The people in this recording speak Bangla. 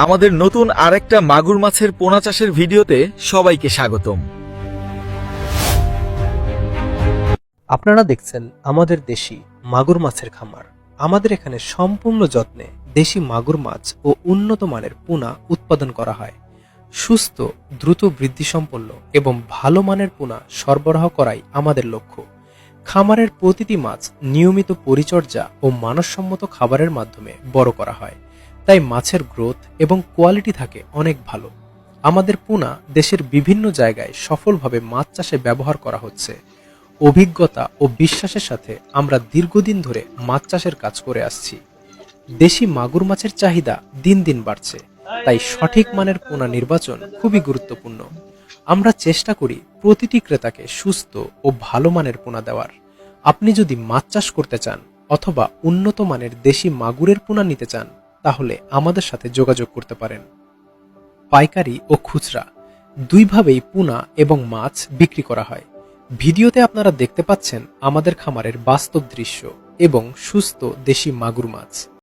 আমাদের নতুন আরেকটা মাগুর মাছের পোনা চাষের ভিডিওতে সবাইকে স্বাগতম। আপনারা দেখছেন আমাদের দেশি মাগুর মাছের খামার। আমাদের এখানে সম্পূর্ণ যত্নে দেশি মাগুর মাছ ও উন্নত মানের পোনা উৎপাদন করা হয়। সুস্থ, দ্রুত বৃদ্ধিসম্পন্ন এবং ভালো মানের পোনা সরবরাহ করাই আমাদের লক্ষ্য। খামারের প্রতিটি মাছ নিয়মিত পরিচর্যা ও মানসম্মত খাবারের মাধ্যমে বড় করা হয়, তাই মাছের গ্রোথ এবং কোয়ালিটি থাকে অনেক ভালো। আমাদের পোনা দেশের বিভিন্ন জায়গায় সফলভাবে মাছ চাষে ব্যবহার করা হচ্ছে। অভিজ্ঞতা ও বিশ্বাসের সাথে আমরা দীর্ঘদিন ধরে মাছ চাষের কাজ করে আসছি। দেশি মাগুর মাছের চাহিদা দিন দিন বাড়ছে, তাই সঠিক মানের পোনা নির্বাচন খুবই গুরুত্বপূর্ণ। আমরা চেষ্টা করি প্রতিটি ক্রেতাকে সুস্থ ও ভালো মানের পোনা দেওয়ার। আপনি যদি মাছ চাষ করতে চান অথবা উন্নত মানের দেশি মাগুরের পোনা নিতে চান, তাহলে আমাদের সাথে যোগাযোগ করতে পারেন। পাইকারি ও খুচরা দুইভাবেই পোনা এবং মাছ বিক্রি করা হয়। ভিডিওতে আপনারা দেখতে পাচ্ছেন আমাদের খামারের বাস্তব দৃশ্য এবং সুস্থ দেশি মাগুর মাছ।